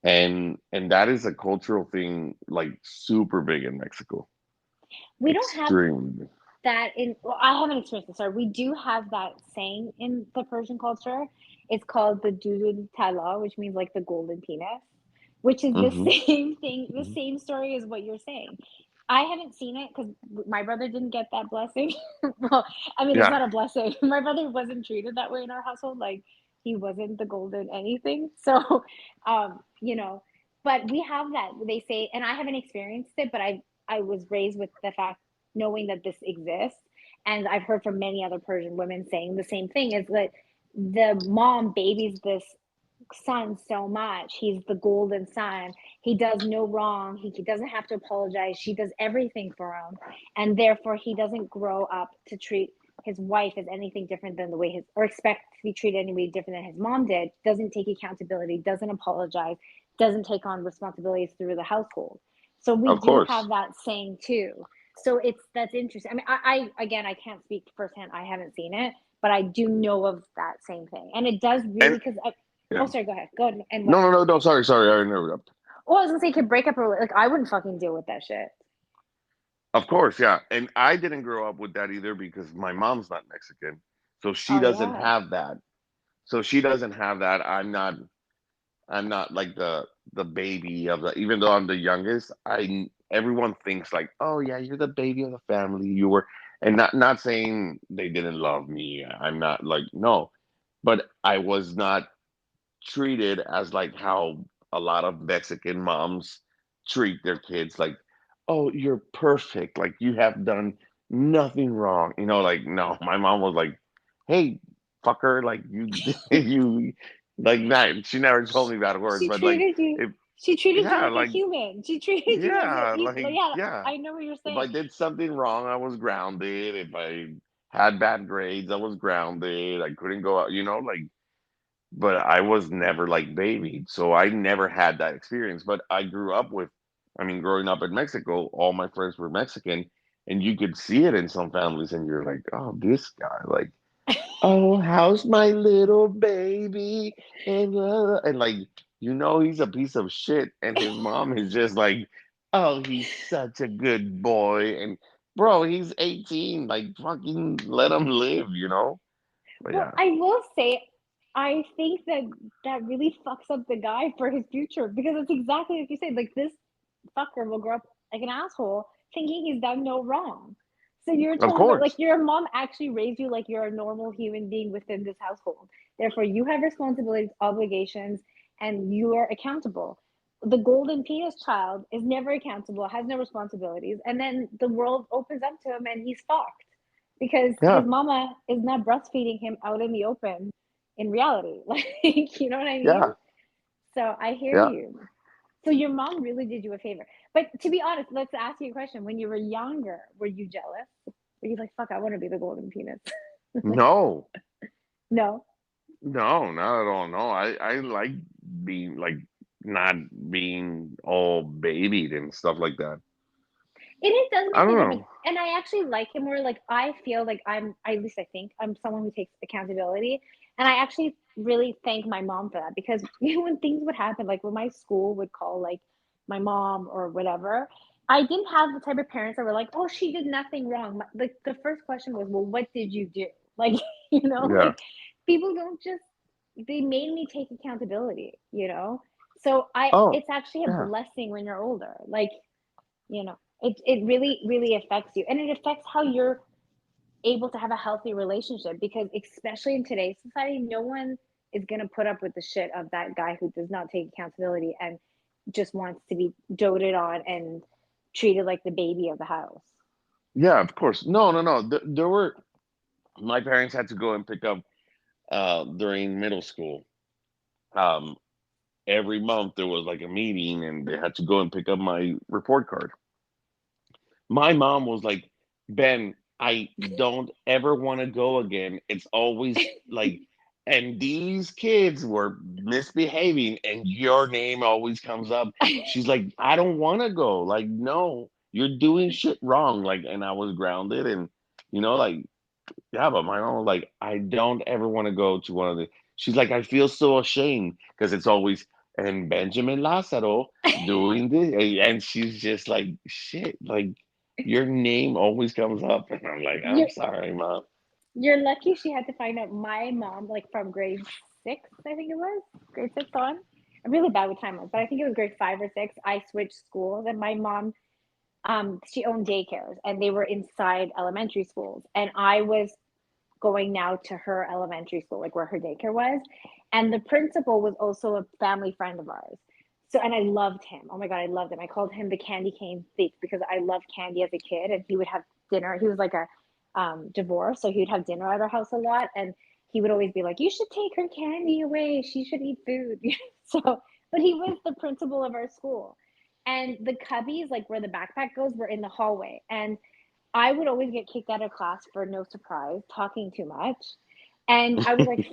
And that is a cultural thing like super big in Mexico. We don't have Extremely. that in, well, I haven't experienced this. Sorry, we do have that saying in the Persian culture. It's called the dudul tala, which means like the golden penis, which is the Hmm. same thing, the Hmm. same story as what you're saying. I haven't seen it because my brother didn't get that blessing. Well, I mean, it's Yeah. not a blessing. My brother wasn't treated that way in our household. Like he wasn't the golden anything. So, you know, but we have that. They say, and I haven't experienced it, but I was raised with the fact knowing that this exists. And I've heard from many other Persian women saying the same thing is that the mom babies this son so much. He's the golden son. He does no wrong. He doesn't have to apologize. She does everything for him. And therefore, he doesn't grow up to treat his wife is anything different than the way his, or expect to be treated any way different than his mom did, doesn't take accountability, doesn't apologize, doesn't take on responsibilities through the household. So we Of do have course. that saying too. So it's that's interesting. I mean, I again, I can't speak firsthand. I haven't seen it, but I do know of that same thing, and it does And really because. Oh, yeah. sorry. Go ahead. Go ahead. And No, what? no, no, no. Sorry, sorry. I interrupted. Oh, I was gonna say, could break up a like. I wouldn't fucking deal with that shit. Of course, yeah. And I didn't grow up with that either because my mom's not Mexican, so she Oh doesn't yeah. have that. So she doesn't have that. I'm not like the baby of the. Even though I'm the youngest, I everyone thinks like, oh yeah, you're the baby of the family. You were, and not saying they didn't love me. I'm not like no, but I was not treated as like how a lot of Mexican moms treat their kids. Like, oh, you're perfect. Like you have done nothing wrong. You know, like no, my mom was like, hey, fucker, like you you like that. She never told me bad words, She but like treated you. if She treated you yeah, like a like human. She treated you as an yeah, equal. like Yeah, yeah. I know what you're If I saying. did something wrong, I was grounded. If I had bad grades, I was grounded. I couldn't go out, you know, like but I was never like babied, so I never had that experience. But I grew up with, I mean, growing up in Mexico, all my friends were Mexican, and you could see it in some families, and you're like, oh, this guy, like, oh, how's my little baby, and like, you know, he's a piece of shit, and his mom is just like, oh, he's such a good boy, and bro, he's 18, like, fucking let him live, you know? But Well, yeah, I will say, I think that that really fucks up the guy for his future because it's exactly like you said. Like this fucker will grow up like an asshole, thinking he's done no wrong. So you're of told that like course, your mom actually raised you like you're a normal human being within this household. Therefore, you have responsibilities, obligations, and you are accountable. The golden penis child is never accountable, has no responsibilities, and then the world opens up to him and he's fucked because his yeah, mama is not breastfeeding him out in the open in reality. Like, you know what I mean? yeah. So I hear Yeah. you. So your mom really did you a favor. But to be honest, let's ask you a question. When you were younger, were you jealous? Were you like, fuck, I want to be the golden penis? No. No. No, not at all. No. I like being like not being all babied and stuff like that. It does I make don't a difference. know. And I actually like him where like I feel like I'm at least I think I'm someone who takes accountability. And I actually really thank my mom for that because you know when things would happen, like when my school would call like my mom or whatever, I didn't have the type of parents that were like, oh, she did nothing wrong. Like the first question was, well, what did you do? Like, you know, Yeah. like people don't just they made me take accountability, you know? So I Oh, it's actually a yeah. blessing when you're older. Like you know, it really, really affects you. And it affects how you're able to have a healthy relationship because especially in today's society, no one is gonna put up with the shit of that guy who does not take accountability and just wants to be doted on and treated like the baby of the house. Yeah, of course. No, no, no. There were my parents had to go and pick up during middle school. Um every month there was like a meeting and they had to go and pick up my report card. My mom was like, Ben, I don't ever want to go again. It's always like, and these kids were misbehaving, and your name always comes up. She's like, I don't want to go. Like, no, you're doing shit wrong. Like, and I was grounded, and like, yeah, but my mom was like, I don't ever want to go to one of the. She's like, I feel so ashamed because it's always and Benjamin Lazaro doing this, and she's just like, shit, like your name always comes up, and I'm like, I'm you're sorry, mom. you're lucky she had to find out my mom like from grade six, I think it was grade six on. I'm really bad with time, but I think it was grade five or six. I switched schools, and my mom she owned daycares and they were inside elementary schools and I was going now to her elementary school like where her daycare was and the principal was also a family friend of ours so and I loved him. Oh my god, I loved him. I called him the candy cane thief because I loved candy as a kid and he would have dinner. He was like a divorce, so he would have dinner at our house a lot and he would always be like, you should take her candy away, she should eat food. So but he was the principal of our school and the cubbies like where the backpack goes were in the hallway and I would always get kicked out of class for no surprise, talking too much. And I was like,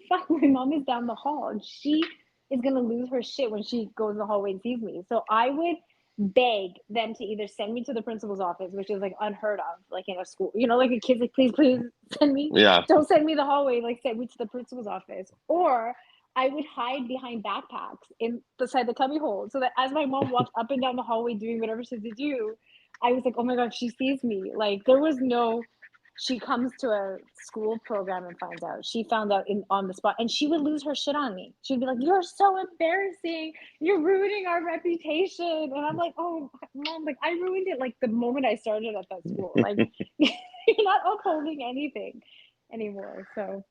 fuck, my mom is down the hall and she is gonna lose her shit when she goes in the hallway and sees me. So I would beg them to either send me to the principal's office, which is like unheard of, like in a school. You know, like a kid's like, please, please send me. Yeah. Don't send me the hallway, like send me to the principal's office. Or I would hide behind backpacks in beside the cubby hole so that as my mom walked up and down the hallway doing whatever she had to do, I was like, oh my god, she sees me. Like there was no she comes to a school program and finds out. She found out in on the spot and she would lose her shit on me. She'd be like, "You're so embarrassing. You're ruining our reputation." And I'm like, "Oh, mom, like I ruined it like the moment I started at that school. Like you're not upholding anything anymore." So,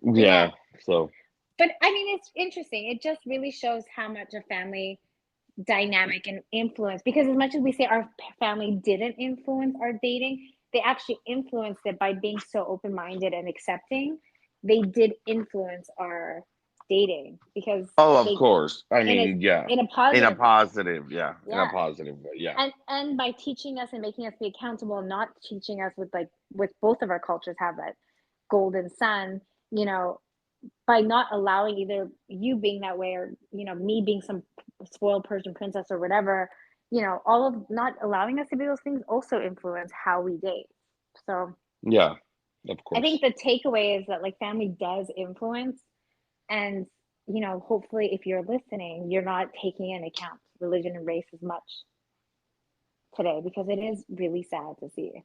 but yeah, Yeah. So but I mean, it's interesting. It just really shows how much a family dynamic and influence because as much as we say our family didn't influence our dating, they actually influenced it by being so open-minded and accepting. They did influence our dating because oh, of they course. I in a mean, yeah. in a In a positive way. positive, yeah. In a Yeah. positive way, yeah. And by teaching us and making us be accountable, not teaching us with like with both of our cultures have that golden sun, you know, by not allowing either you being that way or me being some spoiled Persian princess or whatever, all of not allowing us to be those things also influence how we date. So Yeah. Of I think course. the takeaway is that like family does influence, and hopefully if you're listening, you're not taking into account religion and race as much today because it is really sad to see.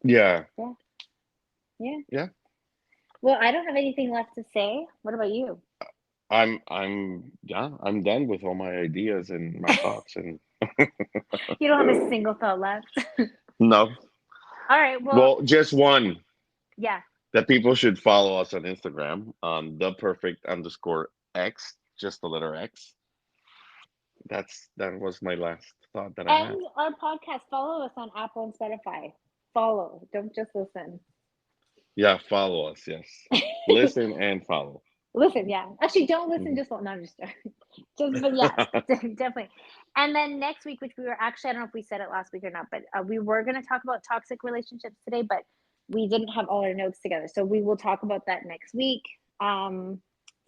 Yeah. Yeah, yeah. Yeah. Well, I don't have anything left to say. What about you? I'm done with all my ideas and my thoughts and You don't have a single thought left. no. All right. Well, Well, just one yeah. that people should follow us on Instagram on the perfect underscore X, just the letter X. That was my last thought that I had. And our podcast, follow us on Apple and Spotify. Follow, don't just listen. Yeah, follow us, yes. Listen and follow. Listen, yeah. Actually, don't listen. Mhm. Just no, I'm just just, but yes, definitely. And then next week, which we were actually, I don't know if we said it last week or not, but we were going to talk about toxic relationships today, but we didn't have all our notes together, so we will talk about that next week. So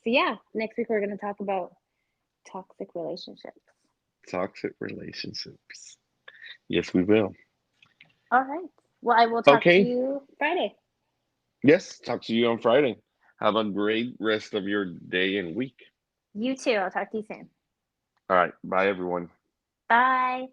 yeah, next week we're going to talk about toxic relationships. Toxic relationships. Yes, we will. All right. Well, I will talk to Okay. you Friday. Yes, talk to you on Friday. Have a great rest of your day and week. You too. I'll talk to you soon. All right. Bye, everyone. Bye.